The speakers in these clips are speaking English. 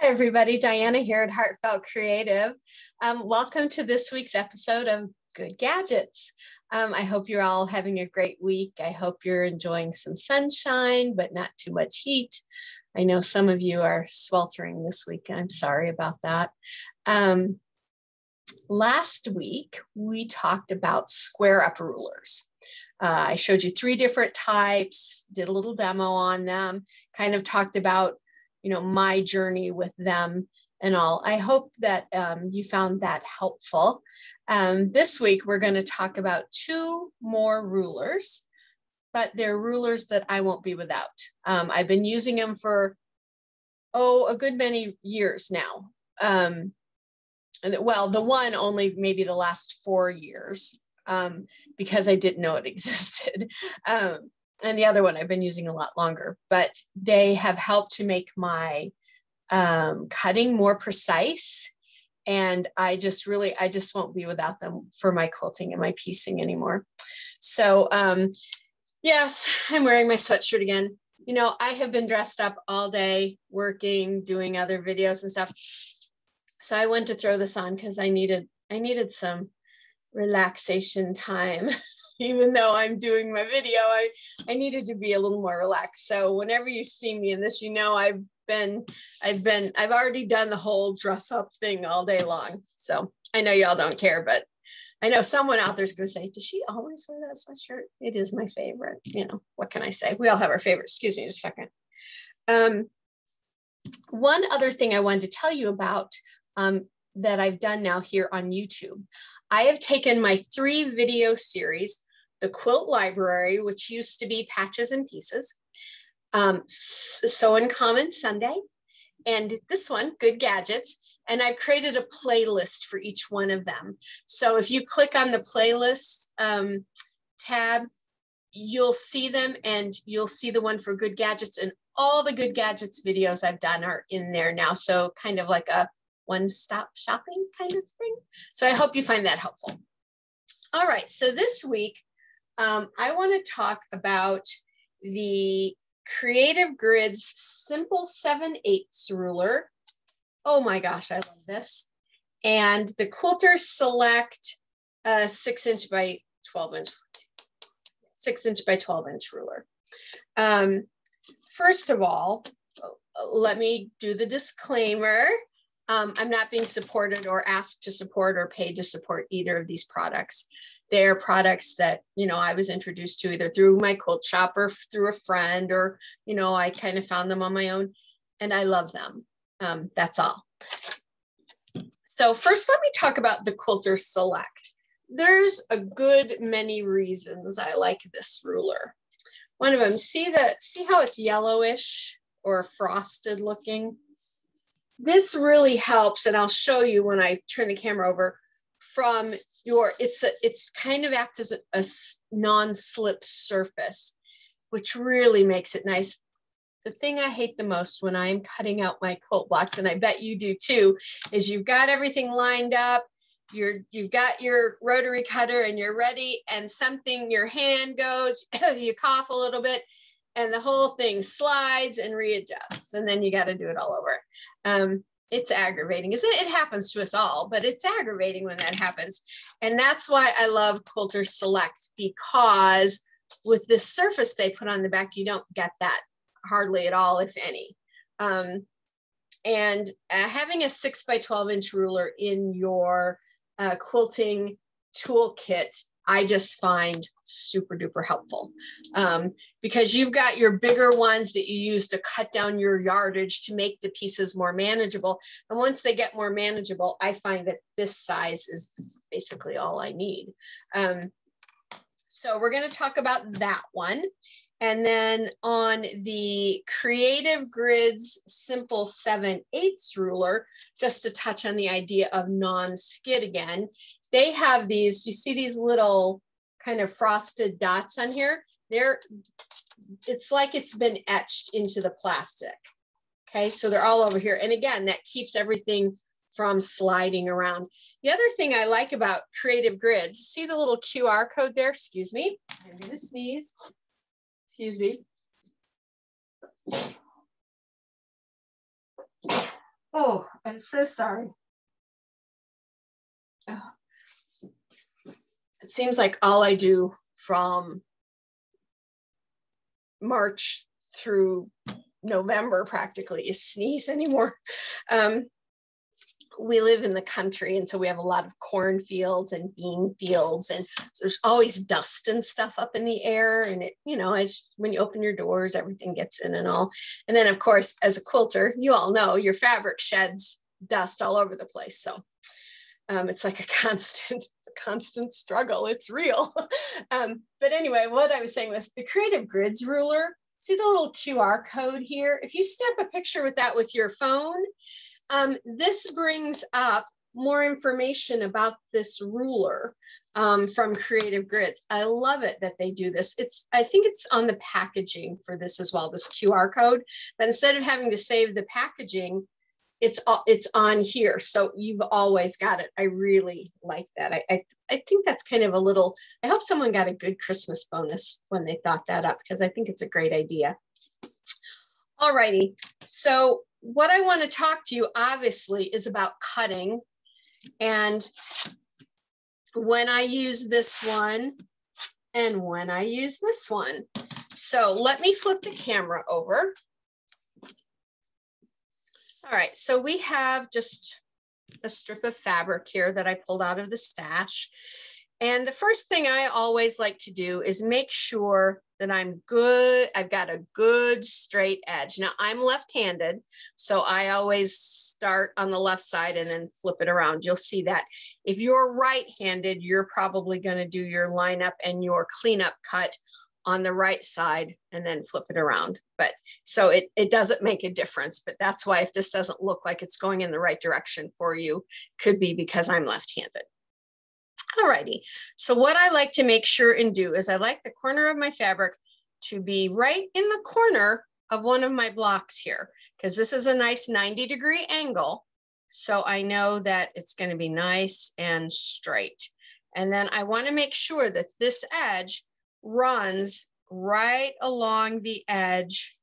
Hi, everybody. Diana here at Heartfelt Creative. Welcome to this week's episode of Good Gadgets. I hope you're all having a great week. I hope you're enjoying some sunshine, but not too much heat. I know some of you are sweltering this week. I'm sorry about that. Last week, we talked about square up rulers. I showed you 3 different types, did a little demo on them, kind of talked about my journey with them and all. I hope that you found that helpful. This week, we're going to talk about 2 more rulers, but they're rulers that I won't be without. I've been using them for, a good many years now. Well, the one only maybe the last 4 years because I didn't know it existed. And the other one I've been using a lot longer, but they have helped to make my cutting more precise. And I just won't be without them for my quilting and my piecing anymore. So yes, I'm wearing my sweatshirt again. I have been dressed up all day, working, doing other videos and stuff. So I went to throw this on because I needed some relaxation time. Even though I'm doing my video, I needed to be a little more relaxed. So whenever you see me in this, I've already done the whole dress up thing all day long. So I know y'all don't care, but I know someone out there's going to say, does she always wear that sweatshirt? It is my favorite. What can I say? We all have our favorites. Excuse me just a second. One other thing I wanted to tell you about that I've done now here on YouTube. I have taken my 3 video series, the Quilt Library, which used to be Patches and Pieces, Sew and Common Sunday, and this one, Good Gadgets, and I've created a playlist for each one of them. So if you click on the playlist tab, you'll see them, and you'll see the one for Good Gadgets, and all the Good Gadgets videos I've done are in there now. So kind of like a one-stop shopping kind of thing. So I hope you find that helpful. All right, so this week, I want to talk about the Creative Grids Simple 7/8 ruler. Oh my gosh, I love this. And the Quilter Select 6" by 12" 6" by 12" ruler. First of all, let me do the disclaimer. I'm not being supported or asked to support or paid to support either of these products. They're products that, I was introduced to either through my quilt shop or through a friend, or, I kind of found them on my own, and I love them. That's all. So first, let me talk about the Quilter Select. There's a good many reasons I like this ruler. One of them, see how it's yellowish or frosted looking? This really helps, and I'll show you when I turn the camera over, from it's kind of acts as a non-slip surface, which really makes it nice. The thing I hate the most when I'm cutting out my quilt blocks, and I bet you do too, is you've got everything lined up, you've got your rotary cutter and you're ready, and your hand goes, you cough a little bit, and the whole thing slides and readjusts, and then you got to do it all over. It's aggravating, isn't it? It happens to us all, but it's aggravating when that happens. And that's why I love Quilter Select, because with the surface they put on the back, you don't get that hardly at all, if any. And having a 6" by 12" ruler in your quilting toolkit, I just find super duper helpful, because you've got your bigger ones that you use to cut down your yardage to make the pieces more manageable. And once they get more manageable, I find that this size is basically all I need. So we're going to talk about that one. And then on the Creative Grids Simple 7/8 ruler, just to touch on the idea of non-skid again, they have these, you see these little kind of frosted dots on here? It's like it's been etched into the plastic. Okay, so they're all over here. And again, that keeps everything from sliding around. The other thing I like about Creative Grids, see the little QR code there? Excuse me, I'm gonna sneeze. Excuse me. I'm so sorry. Oh. It seems like all I do from March through November practically is sneeze anymore. We live in the country, and so we have a lot of cornfields and bean fields, and there's always dust and stuff up in the air, and it, you know, as when you open your doors, everything gets in and all. And then of course, as a quilter, you all know your fabric sheds dust all over the place. So it's like a constant struggle. It's real. But anyway, what I was saying was the Creative Grids ruler. See the little QR code here? If you snap a picture with that with your phone, this brings up more information about this ruler from Creative Grids. I love it that they do this. I think it's on the packaging for this as well, this QR code. But instead of having to save the packaging, it's on here. So you've always got it. I really like that. I think that's kind of a little, I hope someone got a good Christmas bonus when they thought that up, because I think it's a great idea. All righty. So what I want to talk to you obviously is about cutting, and when I use this one and when I use this one. So let me flip the camera over. All right, so we have just a strip of fabric here that I pulled out of the stash. And the first thing I always like to do is make sure that I'm good. I've got a good straight edge. Now I'm left-handed, so I always start on the left side and then flip it around. You'll see that. If you're right-handed, you're probably going to do your lineup and your cleanup cut on the right side and then flip it around. But so it doesn't make a difference. But that's why if this doesn't look like it's going in the right direction for you, could be because I'm left-handed. Alrighty, so what I like to make sure and do is I like the corner of my fabric to be right in the corner of one of my blocks here, because this is a nice 90-degree angle. So I know that it's going to be nice and straight. And then I want to make sure that this edge runs right along the edge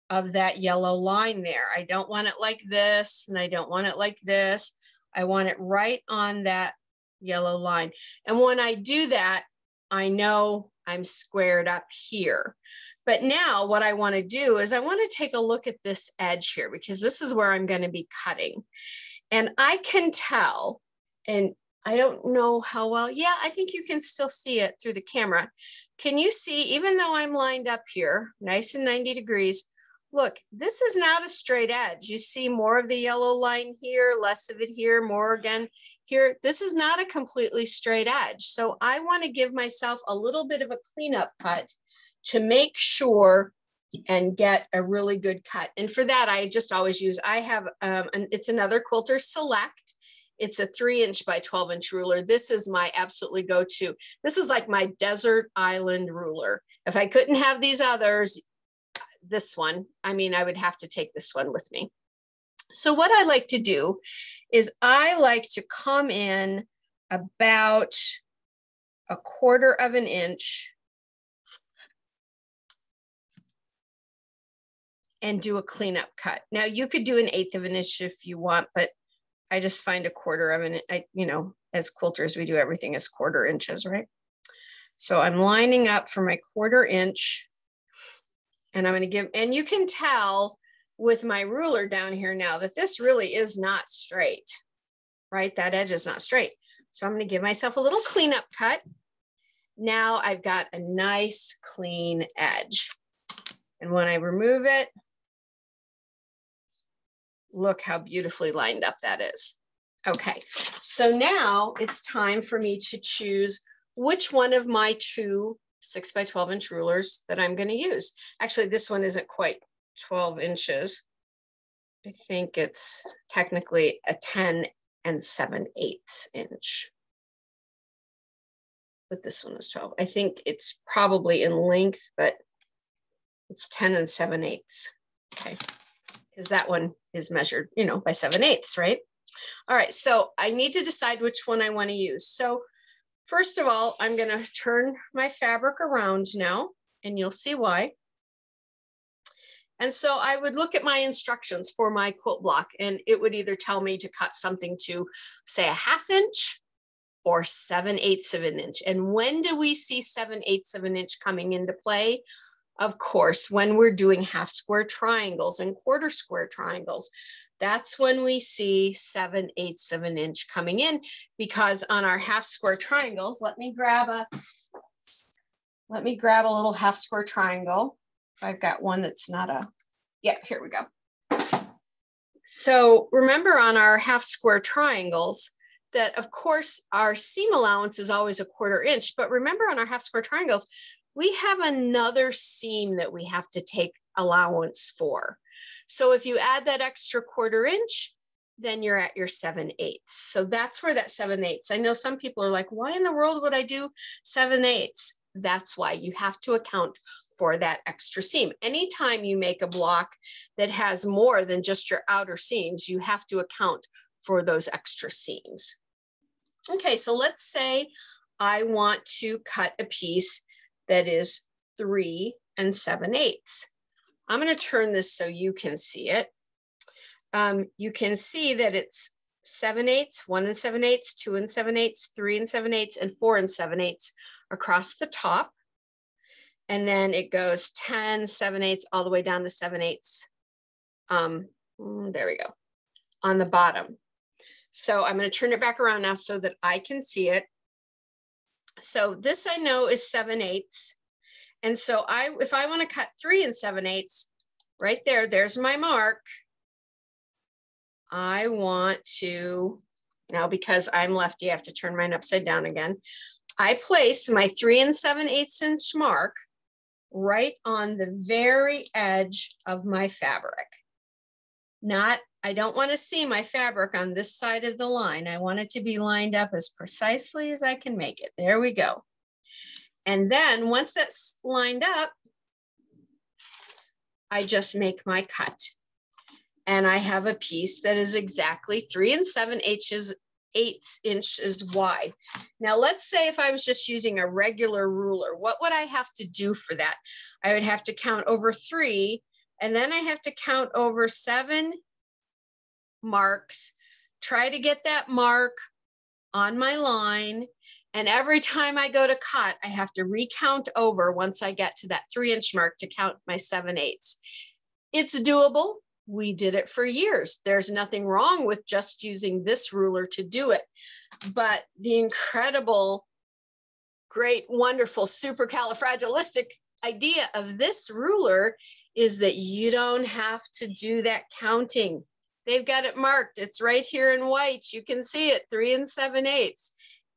of that yellow line there. I don't want it like this, and I don't want it like this. I want it right on that yellow line. And when I do that, I know I'm squared up here. But now what I want to do is I want to take a look at this edge here, because this is where I'm going to be cutting. And I can tell, and I don't know how well, yeah, I think you can still see it through the camera. Can you see, even though I'm lined up here, nice and 90 degrees, look, this is not a straight edge. You see more of the yellow line here, less of it here, more again here. This is not a completely straight edge. So I want to give myself a little bit of a cleanup cut to make sure and get a really good cut. And for that, I just always use, I have, it's another Quilter Select. It's a 3-inch by 12-inch ruler. This is my absolutely go-to. This is like my desert island ruler. If I couldn't have these others, this one, I mean, I would have to take this one with me. So what I like to do is I like to come in about 1/4 of an inch and do a cleanup cut. Now you could do 1/8 of an inch if you want, but I just find 1/4 of an inch, you know, as quilters, we do everything as 1/4 inches, right? So I'm lining up for my 1/4 inch, and I'm going to give, and you can tell with my ruler down here now that this really is not straight, right? That edge is not straight. So I'm going to give myself a little cleanup cut. Now I've got a nice clean edge. And when I remove it, look how beautifully lined up that is. Okay, so now it's time for me to choose which one of my 2 6 by 12-inch rulers that I'm going to use. Actually, this one isn't quite 12 inches. I think it's technically a 10 7/8 inch. But this one is 12. I think it's probably in length, but it's 10 7/8. Okay, because that one is measured, you know, by 7/8, right? All right, so I need to decide which one I want to use. So first of all, I'm going to turn my fabric around now, and you'll see why. And so I would look at my instructions for my quilt block, and it would either tell me to cut something to, say, a 1/2 inch or 7/8 of an inch. And when do we see 7/8 of an inch coming into play? Of course, when we're doing half square triangles and quarter square triangles, that's when we see 7/8 of an inch coming in, because on our half square triangles, let me grab a little half square triangle. I've got one that's not a, yeah, here we go. So remember on our half square triangles that of course our seam allowance is always a 1/4 inch, but remember on our half square triangles, we have another seam that we have to take allowance for. So if you add that extra 1/4 inch, then you're at your 7/8. So that's where that 7/8. I know some people are like, why in the world would I do 7/8? That's why you have to account for that extra seam. Anytime you make a block that has more than just your outer seams, you have to account for those extra seams. Okay, so let's say I want to cut a piece that is 3 7/8. I'm going to turn this so you can see it. You can see that it's 7/8, 1 7/8, 2 7/8, 3 7/8, and 4 7/8 across the top. And then it goes 10 7/8 all the way down to 7/8. There we go, on the bottom. So I'm going to turn it back around now so that I can see it. So this I know is 7/8. And so if I want to cut 3 7/8, right there, there's my mark. I want to, now because I'm lefty, I have to turn mine upside down again. I place my 3 7/8 inch mark right on the very edge of my fabric. I don't want to see my fabric on this side of the line. I want it to be lined up as precisely as I can make it. There we go. And then once that's lined up, I just make my cut. And I have a piece that is exactly 3 7/8 inches wide. Now let's say if I was just using a regular ruler, what would I have to do for that? I would have to count over 3, and then I have to count over 7 marks, try to get that mark on my line. And every time I go to cut, I have to recount over once I get to that 3 inch mark to count my 7/8. It's doable. We did it for years. There's nothing wrong with just using this ruler to do it. But the incredible, great, wonderful, supercalifragilistic idea of this ruler is that you don't have to do that counting. They've got it marked. It's right here in white. You can see it, 3 7/8.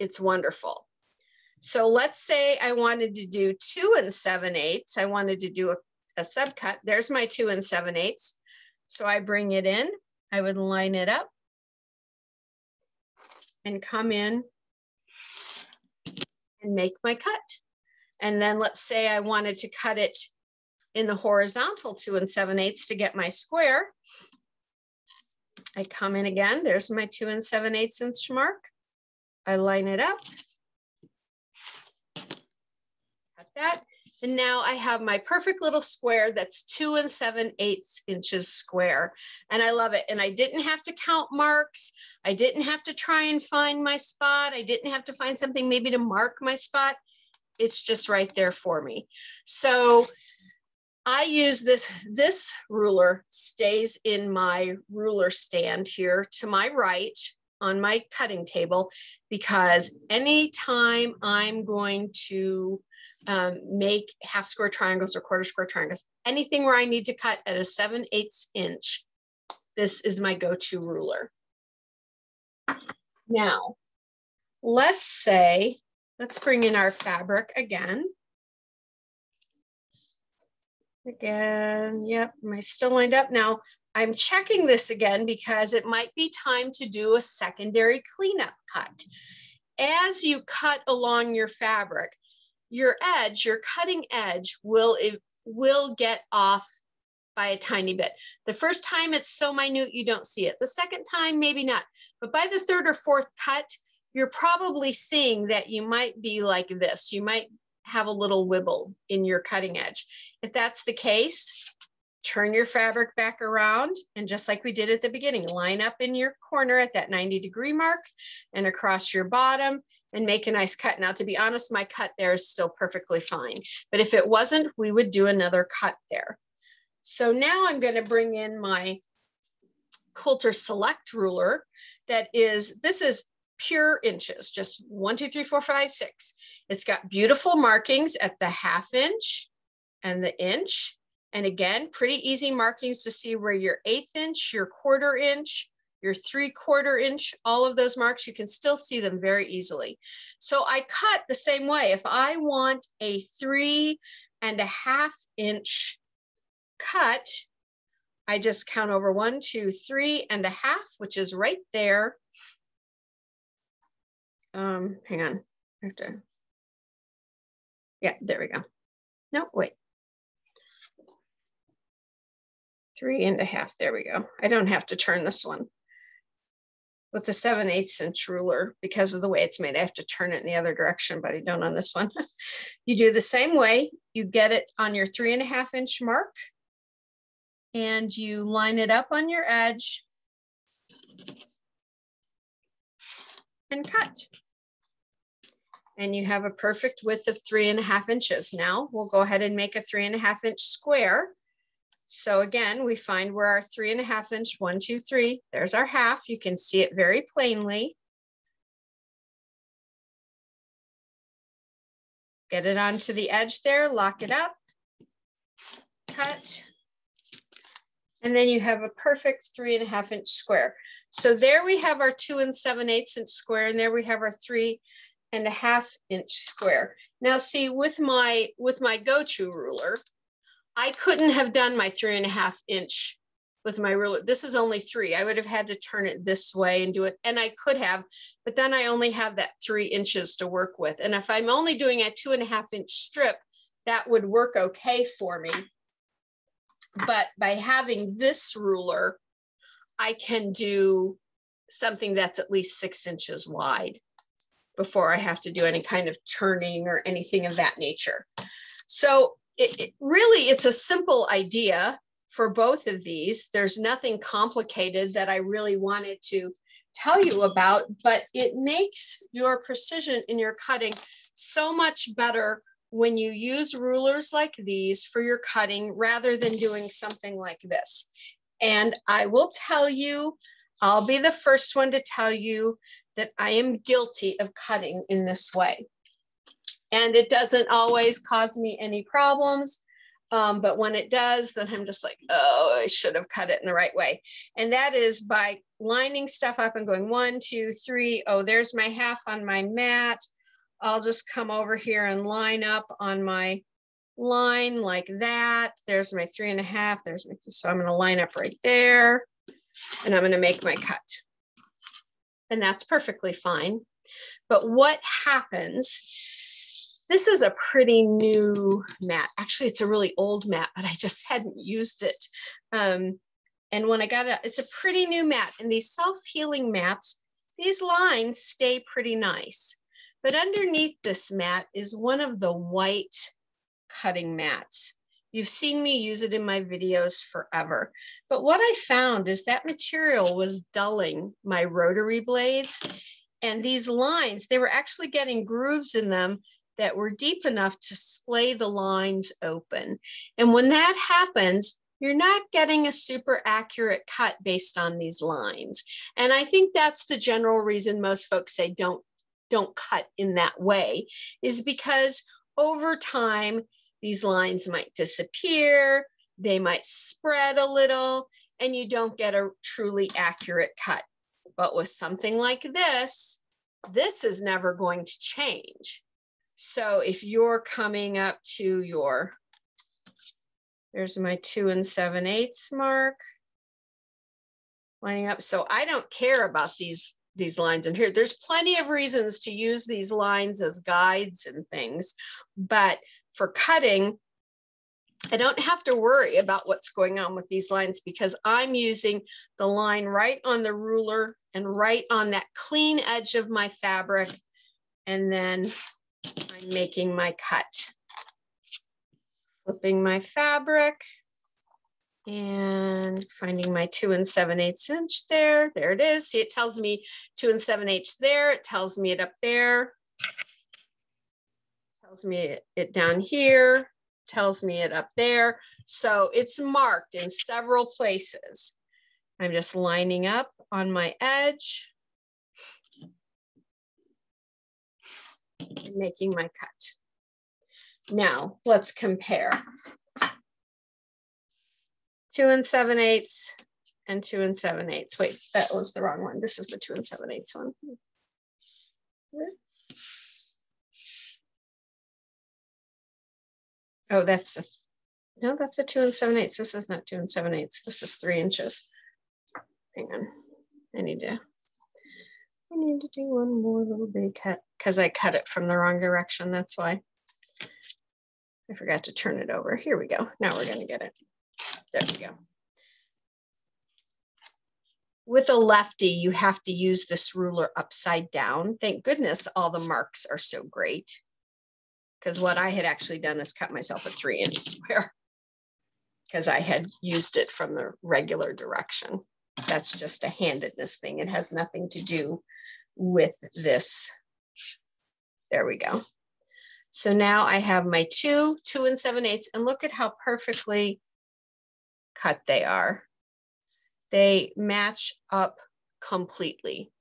It's wonderful. So let's say I wanted to do 2 7/8. I wanted to do a subcut. There's my 2 7/8. So I bring it in, I would line it up and come in and make my cut. And then let's say I wanted to cut it in the horizontal 2 7/8 to get my square. I come in again, there's my 2 7/8 inch mark. I line it up, cut that. And now I have my perfect little square that's 2 7/8 inches square. And I love it. And I didn't have to count marks. I didn't have to try and find my spot. I didn't have to find something maybe to mark my spot. It's just right there for me. So I use this ruler stays in my ruler stand here to my right on my cutting table, because anytime I'm going to make half square triangles or quarter square triangles, anything where I need to cut at a 7/8 inch, this is my go-to ruler. Now, let's bring in our fabric again. Yep, am I still lined up? Now, I'm checking this again because it might be time to do a secondary cleanup cut. As you cut along your fabric, your cutting edge will get off by a tiny bit. The first time it's so minute you don't see it. The second time, maybe not. But by the 3rd or 4th cut, you're probably seeing that you might be like this. You might have a little wibble in your cutting edge. If that's the case, turn your fabric back around, and just like we did at the beginning, line up in your corner at that 90-degree mark and across your bottom and make a nice cut. Now, to be honest, my cut there is still perfectly fine, but if it wasn't, we would do another cut there. So now I'm going to bring in my Quilter Select ruler. This is pure inches, just 1, 2, 3, 4, 5, 6. It's got beautiful markings at the 1/2 inch and the inch. And again, pretty easy markings to see where your 1/8 inch, your 1/4 inch, your 3/4 inch, all of those marks, you can still see them very easily. So I cut the same way. If I want a 3.5 inch cut, I just count over 1, 2, 3.5, which is right there. Hang on. Yeah, there we go. No, wait. 3.5, there we go. I don't have to turn this one with the 7/8 inch ruler because of the way it's made. I have to turn it in the other direction, but I don't on this one. You do the same way. You get it on your 3.5 inch mark and you line it up on your edge and cut. And you have a perfect width of 3.5 inches. Now we'll go ahead and make a 3.5 inch square. So again, we find where our 3.5 inch, 1, 2, 3, there's our 1/2. You can see it very plainly. Get it onto the edge there, lock it up, cut. And then you have a perfect 3.5 inch square. So there we have our 2 7/8 inch square, and there we have our 3.5 inch square. Now see, with my go-to ruler, I couldn't have done my 3.5 inch with my ruler. This is only 3. I would have had to turn it this way and do it. And I could have, but then I only have that 3 inches to work with. And if I'm only doing a 2.5 inch strip, that would work okay for me. But by having this ruler, I can do something that's at least 6 inches wide before I have to do any kind of turning or anything of that nature. So it's a simple idea for both of these. There's nothing complicated that I really wanted to tell you about, but it makes your precision in your cutting so much better when you use rulers like these for your cutting rather than doing something like this. And I will tell you, I'll be the first one to tell you that I am guilty of cutting in this way. And it doesn't always cause me any problems, but when it does, then I'm just like, oh, I should have cut it in the right way. And that is by lining stuff up and going 1, 2, 3. Oh, there's my 1/2 on my mat. I'll just come over here and line up on my line like that. There's my 3.5. There's my 3. So I'm going to line up right there, and I'm going to make my cut. And that's perfectly fine. But what happens? This is a pretty new mat. Actually, it's a really old mat, but I just hadn't used it. And when I got it, it's a pretty new mat. And these self-healing mats, these lines stay pretty nice. But underneath this mat is one of the white cutting mats. You've seen me use it in my videos forever. But what I found is that material was dulling my rotary blades. And these lines, they were actually getting grooves in them that were deep enough to splay the lines open. And when that happens, you're not getting a super accurate cut based on these lines. And I think that's the general reason most folks say don't cut in that way, is because over time, these lines might disappear, they might spread a little, and you don't get a truly accurate cut. But with something like this is never going to change. So if you're coming up to your, there's my 2 7/8 mark, lining up. So I don't care about these lines in here. There's plenty of reasons to use these lines as guides and things, but for cutting, I don't have to worry about what's going on with these lines because I'm using the line right on the ruler and right on that clean edge of my fabric. And then I'm making my cut. Flipping my fabric. And finding my 2 7/8 inch there. There it is. See, it tells me 2 7/8 there. It tells me it up there. Tells me it down here. Tells me it up there. So it's marked in several places. I'm just lining up on my edge and making my cut. Now let's compare 2 7/8 and 2 7/8. Wait, that was the wrong one. This is the 2 7/8 one. Is it? Oh, that's a, no, that's a 2 7/8. This is not 2 7/8. This is 3 inches. Hang on. I need to do one more little big cut because I cut it from the wrong direction. That's why. I forgot to turn it over. Here we go. Now we're going to get it. There we go. With a lefty, you have to use this ruler upside down. Thank goodness all the marks are so great. Because what I had actually done is cut myself a 3-inch square because I had used it from the regular direction. That's just a handedness thing. It has nothing to do with this. There we go. So now I have my 2 7/8, and look at how perfectly cut they are. They match up completely.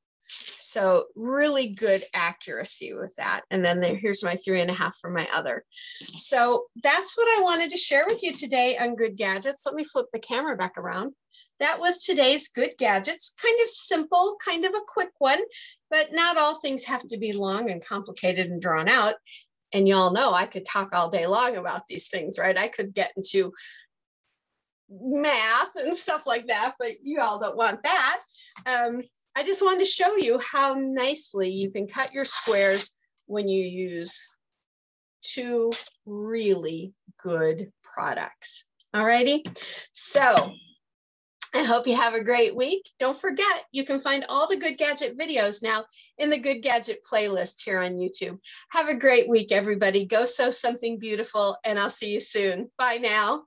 So really good accuracy with that. And then here's my 3.5 for my other. So that's what I wanted to share with you today on Good Gadgets. Let me flip the camera back around. That was today's Good Gadgets. Kind of simple, kind of a quick one, but not all things have to be long and complicated and drawn out. And y'all know I could talk all day long about these things, right? I could get into math and stuff like that, but you all don't want that. I just wanted to show you how nicely you can cut your squares when you use 2 really good products. All righty. So I hope you have a great week. Don't forget, you can find all the Good Gadget videos now in the Good Gadget playlist here on YouTube. Have a great week, everybody. Go sew something beautiful, and I'll see you soon. Bye now.